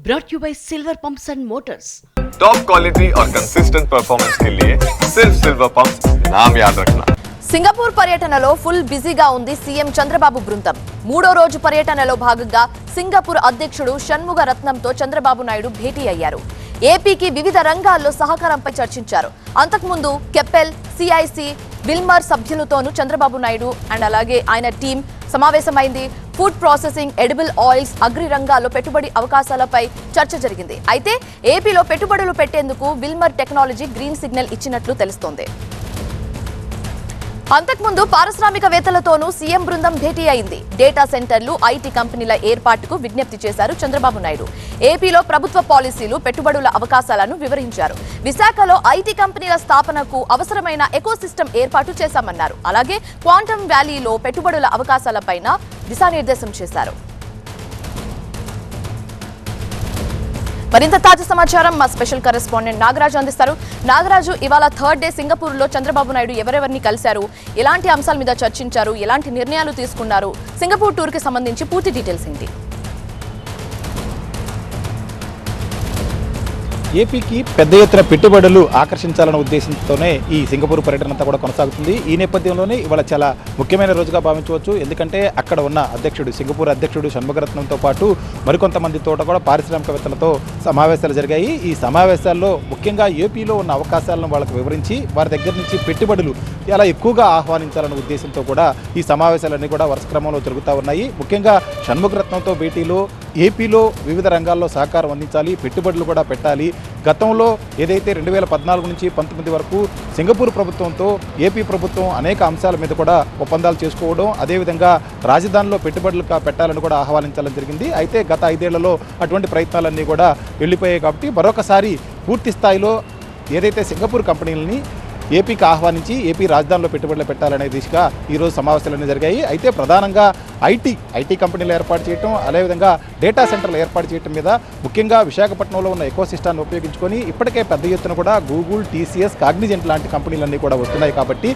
brought you by Silver Pumps and Motors. Top quality और consistent performance के लिए सिर्फ सिल्वर पंप्स नाम याद रखना. సింగపూర్ పర్యటనలో ఫుల్ బిజీగా ఉంది సీఎం చంద్రబాబు బృందం. మూడో రోజు పర్యటనలో భాగంగా సింగపూర్ అధ్యక్షుడు షణ్ముగ రత్నంతో చంద్రబాబు నాయుడు భేటీ అయ్యారు. ఏపీకి వివిధ రంగాల్లో సహకారంపై చర్చించారు. అంతకుముందు కెప్పెల్, సిఐసి, విల్మర్ సభ్యులతోనూ చంద్రబాబు నాయుడు అండ్ అలాగే ఆయన టీం సమావేశమైంది. Food processing, edible oils, agri రంగాల్లో పెట్టుబడి అవకాశాలపై చర్చ జరిగింది. అయితే ఏపీలో పెట్టుబడులు పెట్టేందుకు విల్మర్ టెక్నాలజీ గ్రీన్ సిగ్నల్ ఇచ్చినట్లు తెలుస్తోంది. అంతకుముందు పారిశ్రామికవేత్తలతోనూ సీఎం బృందం భేటీ అయింది. డేటా సెంటర్లు, ఐటీ కంపెనీల ఏర్పాటుకు విజ్ఞప్తి చేశారు చంద్రబాబు నాయుడు. ఏపీలో ప్రభుత్వ పాలసీలు, పెట్టుబడుల అవకాశాలను వివరించారు. విశాఖలో ఐటీ కంపెనీల స్థాపనకు అవసరమైన ఎకోసిస్టమ్ ఏర్పాటు చేశామన్నారు. అలాగే క్వాంటమ్ వ్యాలీలో పెట్టుబడుల అవకాశాలపైన దిశానిర్దేశం చేశారు. మరింత తాజా సమాచారం మా స్పెషల్ కరెస్పాండెంట్ నాగరాజు అందిస్తారు. నాగరాజు, ఇవాళ థర్డ్ డే సింగపూర్ లో చంద్రబాబు నాయుడు ఎవరెవరిని కలిశారు, ఎలాంటి అంశాల మీద చర్చించారు, ఎలాంటి నిర్ణయాలు తీసుకున్నారు, సింగపూర్ టూర్ కి సంబంధించి పూర్తి డీటెయిల్స్ ఏంటి? ఏపీకి పెద్ద ఎత్తున పెట్టుబడులు ఆకర్షించాలన్న ఉద్దేశంతోనే ఈ సింగపూర్ పర్యటన అంతా కూడా కొనసాగుతుంది. ఈ నేపథ్యంలోనే ఇవాళ చాలా ముఖ్యమైన రోజుగా భావించవచ్చు. ఎందుకంటే అక్కడ ఉన్న సింగపూర్ అధ్యక్షుడు షణ్ముగరత్నంతో పాటు మరికొంతమందితో కూడా పారిశ్రామికవేత్తలతో సమావేశాలు జరిగాయి. ఈ సమావేశాల్లో ముఖ్యంగా ఏపీలో ఉన్న అవకాశాలను వాళ్ళకు వివరించి వారి దగ్గర నుంచి పెట్టుబడులు చాలా ఎక్కువగా ఆహ్వానించాలన్న ఉద్దేశంతో కూడా ఈ సమావేశాలన్నీ కూడా వరుస క్రమంలో జరుగుతూ ఉన్నాయి. ముఖ్యంగా షణ్ముగరత్నంతో భేటీలో ఏపీలో వివిధ రంగాల్లో సహకారం అందించాలి, పెట్టుబడులు కూడా పెట్టాలి. గతంలో ఏదైతే 2014 నుంచి 19 వరకు సింగపూర్ ప్రభుత్వంతో ఏపీ ప్రభుత్వం అనేక అంశాల మీద కూడా ఒప్పందాలు చేసుకోవడం, అదేవిధంగా రాజధానిలో పెట్టుబడులు పెట్టాలని కూడా ఆహ్వానించాలని జరిగింది. అయితే గత 5 ఏళ్లలో అటువంటి ప్రయత్నాలన్నీ కూడా వెళ్ళిపోయాయి. కాబట్టి మరొకసారి పూర్తి స్థాయిలో ఏదైతే సింగపూర్ కంపెనీలని ఏపీకి ఆహ్వానించి ఏపీ రాజధానిలో పెట్టుబడులు పెట్టాలనే దిశగా ఈరోజు సమావేశాలన్నీ జరిగాయి. అయితే ప్రధానంగా ఐటీ కంపెనీలు ఏర్పాటు చేయడం, అదేవిధంగా డేటా సెంటర్లు ఏర్పాటు చేయడం మీద ముఖ్యంగా విశాఖపట్నంలో ఉన్న ఎకోసిస్టాన్ని ఉపయోగించుకొని ఇప్పటికే పెద్ద ఎత్తున కూడా గూగుల్, టీసీఎస్, కాగ్నిజెంట్ లాంటి కంపెనీలన్నీ కూడా వస్తున్నాయి. కాబట్టి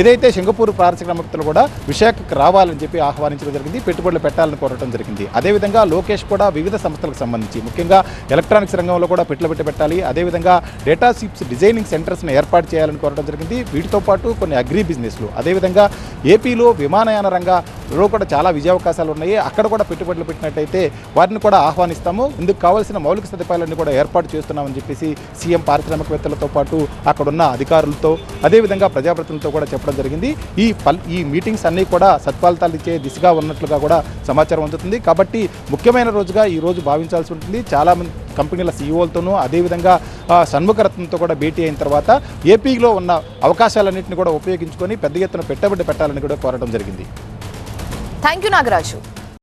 ఏదైతే సింగపూర్ పారిశ్రామికవేత్తలు కూడా విశాఖకు రావాలని చెప్పి ఆహ్వానించడం జరిగింది, పెట్టుబడులు పెట్టాలని కోరడం జరిగింది. అదేవిధంగా లోకేష్ కూడా వివిధ సంస్థలకు సంబంధించి ముఖ్యంగా ఎలక్ట్రానిక్స్ రంగంలో కూడా పెట్టుబడి పెట్టాలి, అదేవిధంగా డేటా షిప్స్ డిజైనింగ్ సెంటర్స్ని ఏర్పాటు చేయాలని కోరడం జరిగింది. వీటితో పాటు కొన్ని అగ్రి బిజినెస్లు, అదేవిధంగా ఏపీలో విమానయాన రంగంలో కూడా చాలా విజయావకాశాలు ఉన్నాయి. అక్కడ కూడా పెట్టుబడులు పెట్టినట్టయితే వారిని కూడా ఆహ్వానిస్తాము, ఇందుకు కావాల్సిన మౌలిక సదుపాయాలన్నీ కూడా ఏర్పాటు చేస్తున్నామని చెప్పేసి సీఎం పారిశ్రామికవేత్తలతో పాటు అక్కడున్న అధికారులతో అదేవిధంగా ప్రజాప్రతినిధులతో కూడా చెప్పడం జరిగింది. ఈ మీటింగ్స్ అన్నీ కూడా సత్ఫలితాలు ఇచ్చే దిశగా ఉన్నట్లుగా కూడా సమాచారం అందుతుంది. కాబట్టి ముఖ్యమైన రోజుగా ఈ రోజు భావించాల్సి ఉంటుంది. చాలామంది కంపెనీల సీఈఓలతోనూ అదేవిధంగా షణ్ముగరత్నంతో కూడా భేటీ అయిన తర్వాత ఏపీలో ఉన్న అవకాశాలన్నింటినీ కూడా ఉపయోగించుకొని పెద్ద ఎత్తున పెట్టుబడి పెట్టాలని కూడా కోరడం జరిగింది. Thank you Nagaraju.